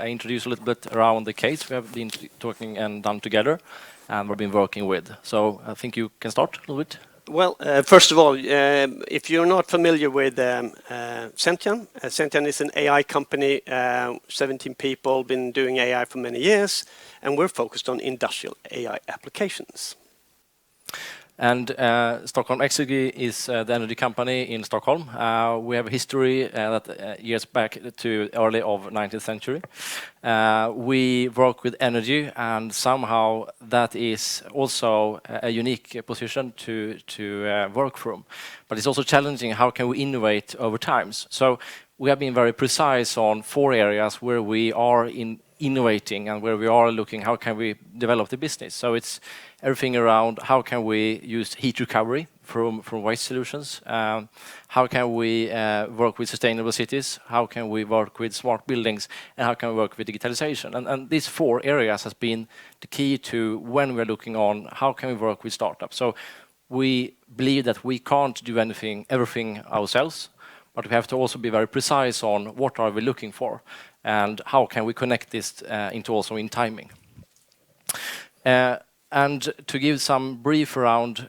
introduce a little bit around the case we have been talking and done together, and we've been working with. So I think you can start a little bit. Well, first of all, if you're not familiar with Sentian, Sentian is an AI company, 17 people, been doing AI for many years, and we're focused on industrial AI applications. And Stockholm Exergi is the energy company in Stockholm. We have a history that years back to early of 19th century. We work with energy, and somehow that is also a unique position to work from. But it's also challenging, how can we innovate over times? So we have been very precise on 4 areas where we are innovating and where we are looking how can we develop the business. So it's everything around how can we use heat recovery from waste solutions, how can we work with sustainable cities, how can we work with smart buildings, and how can we work with digitalization. And these 4 areas has been the key to when we're looking on how can we work with startups. So we believe that we can't do everything ourselves, but we have to also be very precise on what are we looking for and how can we connect this into also in timing. And to give some brief around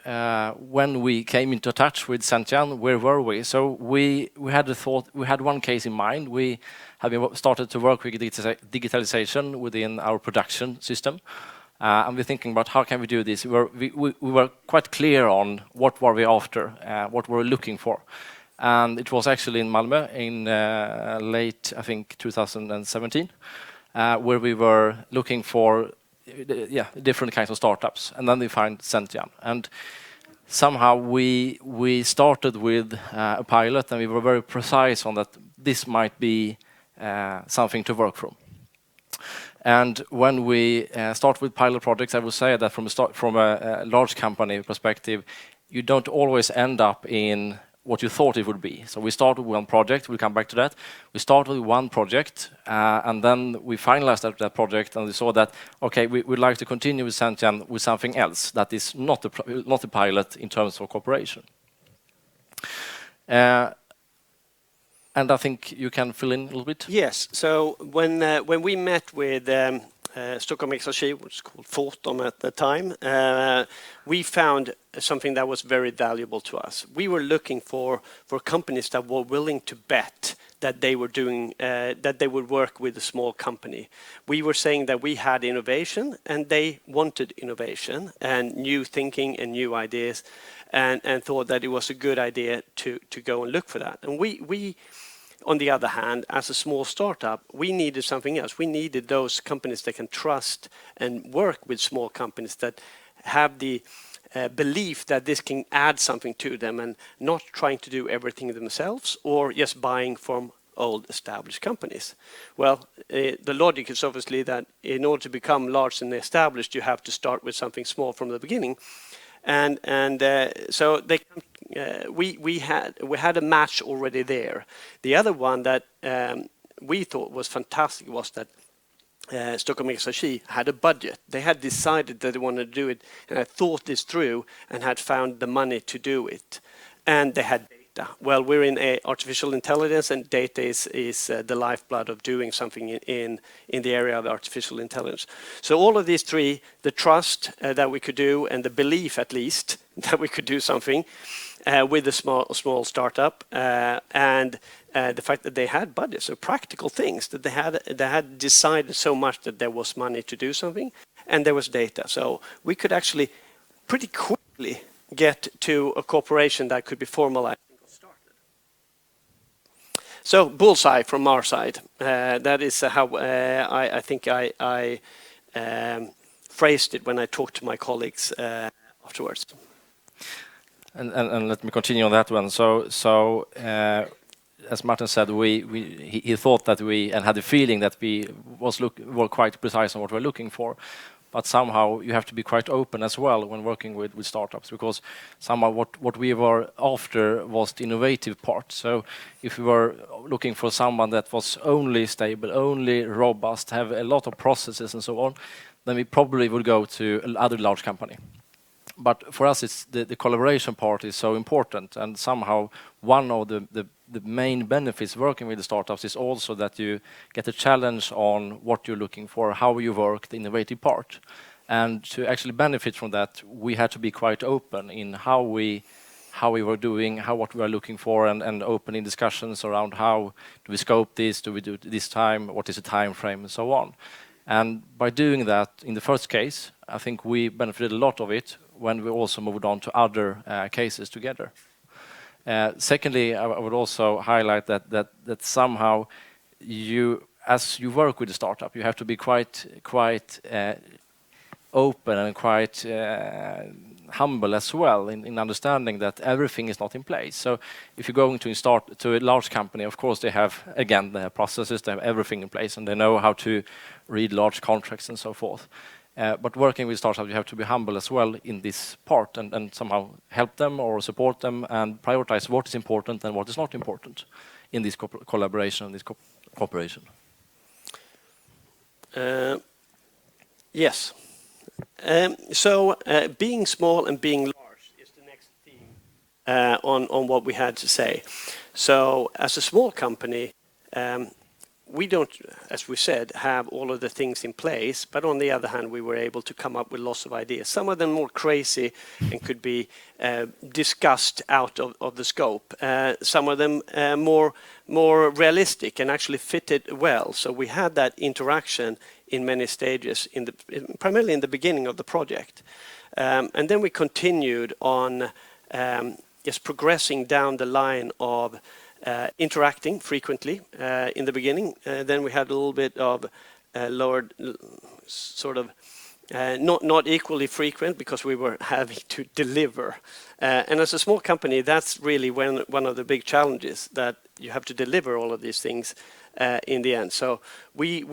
when we came into touch with Sentian, where were we? So we had a thought, we had one case in mind. We have been started to work with digitalization within our production system. And we're thinking about how can we do this. We were quite clear on what were we after, what we were looking for. And it was actually in Malmö in late, I think, 2017, where we were looking for different kinds of startups. And then we find Sentian. And somehow we started with a pilot, and we were very precise on that this might be something to work from. And when we start with pilot projects, I would say that from a large company perspective, you don't always end up in what you thought it would be. So we started with one project, we'll come back to that. We started with one project, and then we finalized that project, and we saw that, okay, we'd like to continue with Sentian with something else that is not a pilot in terms of cooperation. And I think you can fill in a little bit. Yes, so when we met with Stockholm Exergi, which was called Fortum at the time, we found something that was very valuable to us. We were looking for companies that were willing to bet that they were doing that they would work with a small company. We were saying that we had innovation, and they wanted innovation and new thinking and new ideas, and thought that it was a good idea to go and look for that. And we on the other hand, as a small startup, we needed something else. We needed those companies that can trust and work with small companies that have the belief that this can add something to them, and not trying to do everything themselves or just buying from old established companies. Well, the logic is obviously that in order to become large and established, you have to start with something small from the beginning. So we had a match already there. The other one that we thought was fantastic was that Stockholm Exergi had a budget. They had decided that they wanted to do it, and had thought this through and had found the money to do it. And they had data. Well, we're in artificial intelligence, and data is the lifeblood of doing something in the area of artificial intelligence. So all of these 3, the trust that we could do, and the belief at least that we could do something with a small startup, and the fact that they had budgets, so practical things, that they had decided so much that there was money to do something, and there was data. So we could actually pretty quickly get to a cooperation that could be formalized. So bullseye from our side. That is how I think I phrased it when I talked to my colleagues afterwards. And let me continue on that one. So as Martin said, he thought that and had the feeling that we were quite precise on what we're looking for. But somehow you have to be quite open as well when working with startups, because somehow what we were after was the innovative part. So if we were looking for someone that was only stable, only robust, have a lot of processes and so on, then we probably would go to another large company. But for us, it's the collaboration part is so important, and somehow one of the main benefits working with the startups is also that you get a challenge on what you're looking for, how you work, the innovative part. And to actually benefit from that, we had to be quite open in how we were doing, what we are looking for, and open in discussions around how do we scope this, do we do it this time, what is the time frame, and so on. And by doing that in the first case, I think we benefited a lot of it when we also moved on to other cases together. Secondly, I would also highlight that somehow as you work with a startup, you have to be quite open and quite humble as well in understanding that everything is not in place. So if you're going to start to a large company, of course they have, again, their processes, they have everything in place, and they know how to read large contracts and so forth. But working with startups, you have to be humble as well in this part and somehow help them or support them and prioritize what is important and what is not important in this collaboration, this cooperation. Yes. So being small and being large is the next theme on what we had to say. So as a small company, we don't, as we said, have all of the things in place, but on the other hand, we were able to come up with lots of ideas. Some of them more crazy and could be discussed out of the scope. Some of them more realistic and actually fitted well. So we had that interaction in many stages, primarily in the beginning of the project. And then we continued on just progressing down the line of interacting frequently in the beginning. Then we had a little bit of lowered, sort of not equally frequent because we were having to deliver. And as a small company, that's really one of the big challenges, that you have to deliver all of these things in the end. So we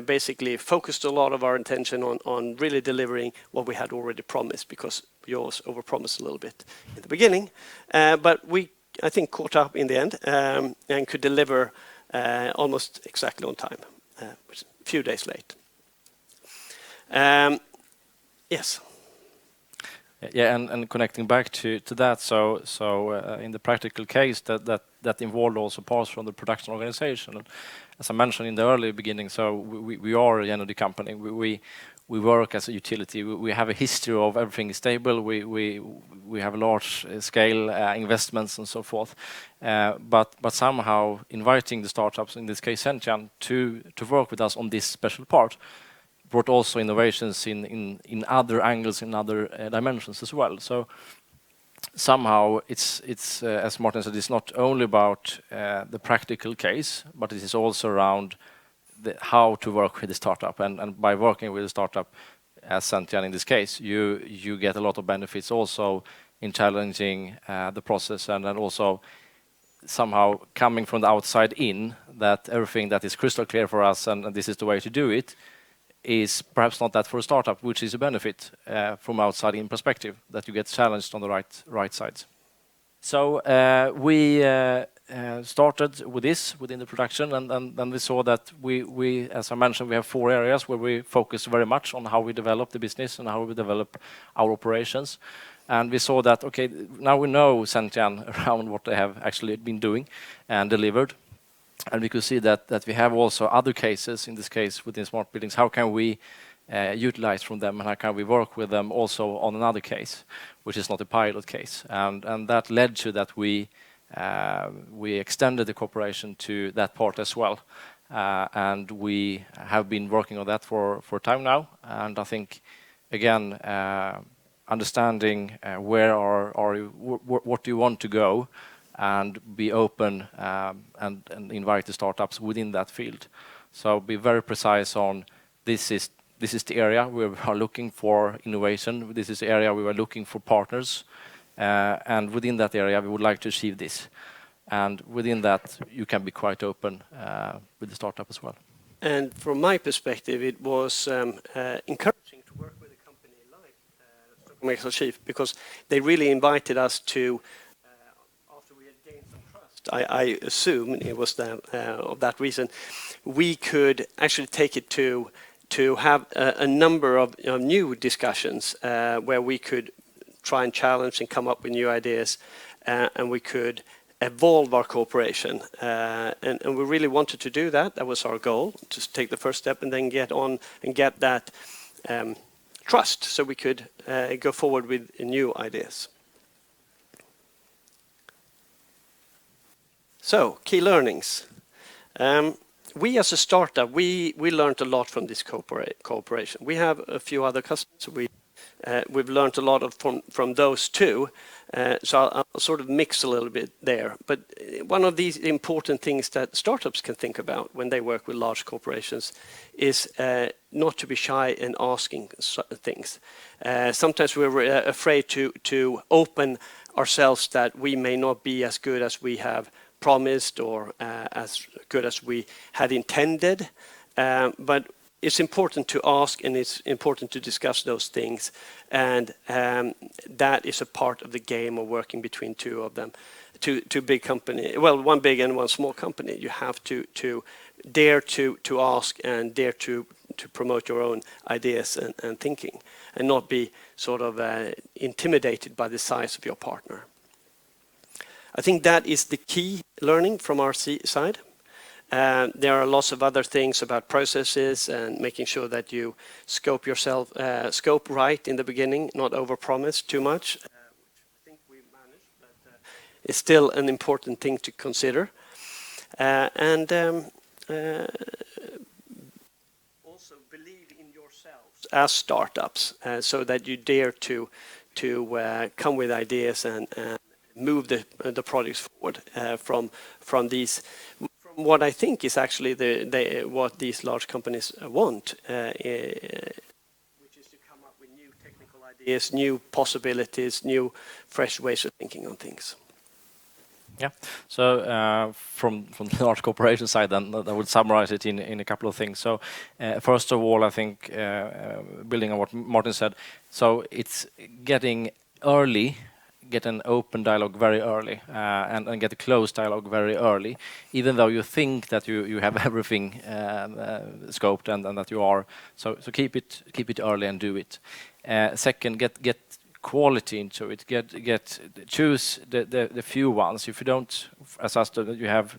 basically focused a lot of our attention on really delivering what we had already promised, because we always overpromised a little bit in the beginning. But we, I think, caught up in the end and could deliver almost exactly on time, which a few days late. Yes. Yeah, and connecting back to that, so in the practical case that involved also parts from the production organization. And as I mentioned in the early beginning, so we are a energy company. We work as a utility. We have a history of everything is stable. We have large scale investments and so forth. But somehow inviting the startups, in this case Sentian, to work with us on this special part brought also innovations in other angles, in other dimensions as well. So somehow it's as Martin said, it's not only about the practical case, but it is also around how to work with the startup. And by working with the startup, as Sentian in this case, you get a lot of benefits also in challenging the process, and then also somehow coming from the outside in, that everything that is crystal clear for us and this is the way to do it is perhaps not that for a startup, which is a benefit from outside in perspective, that you get challenged on the right sides. So we started with this within the production, and then we saw that we, as I mentioned, we have 4 areas where we focus very much on how we develop the business and how we develop our operations. And we saw that, okay, now we know Sentian around what they have actually been doing and delivered. And we could see that we have also other cases, in this case within smart buildings. How can we utilize from them, and how can we work with them also on another case, which is not a pilot case? And that led to that we extended the cooperation to that part as well. And we have been working on that for time now. And I think, again, understanding what do you want to go, and be open and invite the startups within that field. So be very precise on this is the area we are looking for innovation. This is the area we are looking for partners, and within that area we would like to achieve this. And within that you can be quite open with the startup as well. And from my perspective, it was encouraging to work with a company like Stockholm Exergi, because they really invited us to. I assume it was of that reason, we could actually take it to to have a number of new discussions where we could try and challenge and come up with new ideas, and we could evolve our cooperation. And we really wanted to do that. That was our goal, to take the first step and then get on and get that trust so we could go forward with new ideas. So, key learnings. We as a startup, we learned a lot from this cooperation. We have a few other customers. We've learned a lot from those too. So I'll sort of mix a little bit there. But one of these important things that startups can think about when they work with large corporations is not to be shy in asking things. Sometimes we're afraid to open ourselves that we may not be as good as we have promised or as good as we had intended. But it's important to ask, and it's important to discuss those things, and that is a part of the game of working between two of them, two big company. Well, one big and one small company. You have to dare to ask and dare to promote your own ideas and thinking, and not be sort of intimidated by the size of your partner. I think that is the key learning from our side. There are lots of other things about processes and making sure that you scope right in the beginning, not overpromise too much. Which I think we managed, but it's still an important thing to consider. And also believe in yourselves as startups, so that you dare to come with ideas and move the projects forward from these. What I think is actually what these large companies want, which is to come up with new technical ideas, new possibilities, new fresh ways of thinking on things. Yeah. So from the large corporation side, then I would summarize it in a couple of things. So first of all, I think building on what Martin said, so it's getting early. Get an open dialogue very early and get a closed dialogue very early, even though you think that you have everything scoped and that you are. So keep it early and do it. Second, get quality into it. Choose the few ones. If you don't, as us, you have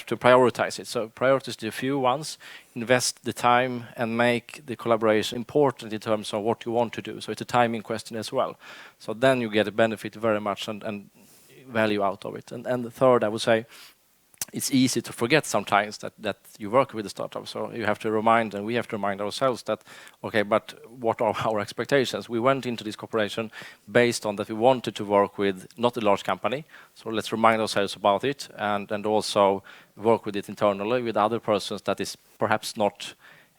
to prioritize it. So prioritize the few ones, invest the time, and make the collaboration important in terms of what you want to do. So it's a timing question as well. So then you get a benefit very much and value out of it. And the third, I would say, it's easy to forget sometimes that you work with a startup. So you have to remind, and we have to remind ourselves that, okay, but what are our expectations? We went into this cooperation based on that we wanted to work with not a large company. So let's remind ourselves about it and also work with it internally with other persons that is perhaps not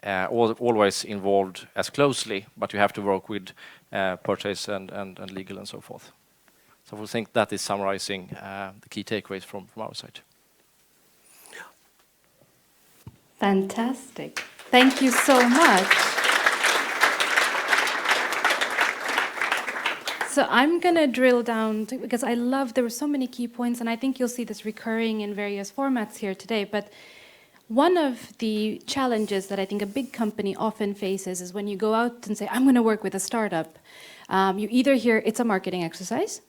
always involved as closely, but you have to work with purchase and legal and so forth. So we think that is summarizing the key takeaways from our side. Fantastic. Thank you so much. So I'm going to drill down, because there were so many key points, and I think you'll see this recurring in various formats here today. But one of the challenges that I think a big company often faces is when you go out and say, I'm going to work with a startup. You either hear it's a marketing exercise,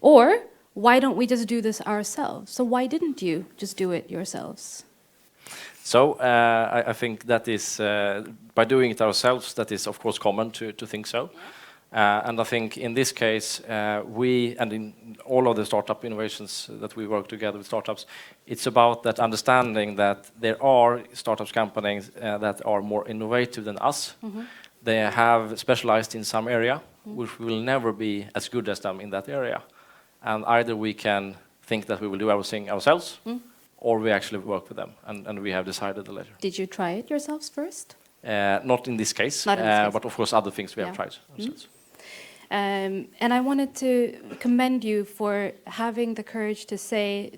or why don't we just do this ourselves? So why didn't you just do it yourselves? So I think that is, by doing it ourselves, that is of course common to think so. And I think in this case, we, and in all of the startup innovations that we work together with startups, it's about that understanding that there are startups companies that are more innovative than us. Mm-hmm. They have specialized in some area, which will never be as good as them in that area. And either we can think that we will do everything ourselves, or we actually work with them, and we have decided the latter. Did you try it yourselves first? Not in this case, but of course other things we have tried ourselves. And I wanted to commend you for having the courage to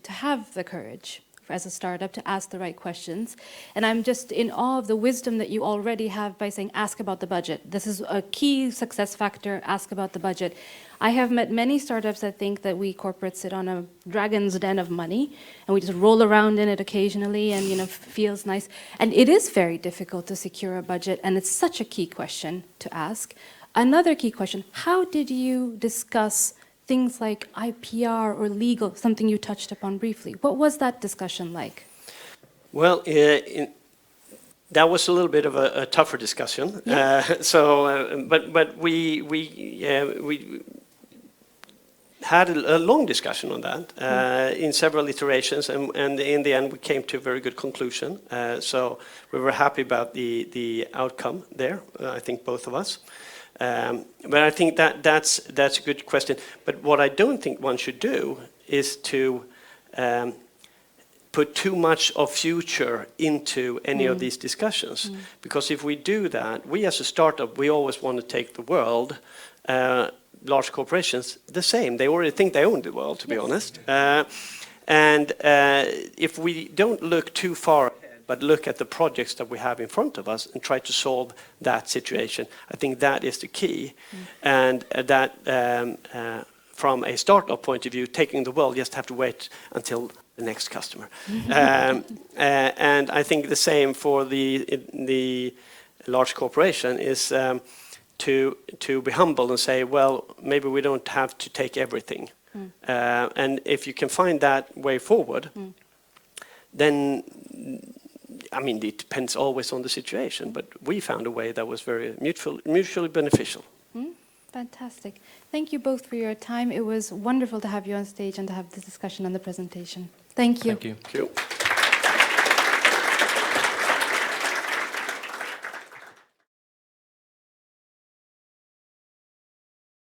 have the courage as a startup to ask the right questions. And I'm just in awe of the wisdom that you already have by saying, ask about the budget. This is a key success factor, ask about the budget. I have met many startups that think that we corporates sit on a dragon's den of money and we just roll around in it occasionally and, you know, feels nice. And it is very difficult to secure a budget, and it's such a key question to ask. Another key question, how did you discuss things like IPR or legal, something you touched upon briefly? What was that discussion like? Well, that was a little bit of a tougher discussion. Yeah. But we had a long discussion on that in several iterations, and in the end we came to a very good conclusion. So we were happy about the outcome there. I think both of us. But I think that's a good question. But what I don't think one should do is to put too much of future into any of these discussions. Because if we do that, we as a startup, we always want to take the world. Large corporations, the same. They already think they own the world, to be honest. And if we don't look too far ahead, but look at the projects that we have in front of us and try to solve that situation, I think that is the key. And that from a startup point of view, taking the world, you just have to wait until the next customer. And I think the same for the large corporation is to be humble and say, well, maybe we don't have to take everything. And if you can find that way forward, then, I mean, it depends always on the situation, but we found a way that was very mutually beneficial. Fantastic. Thank you both for your time. It was wonderful to have you on stage and to have this discussion on the presentation. Thank you. Thank you. Thank you.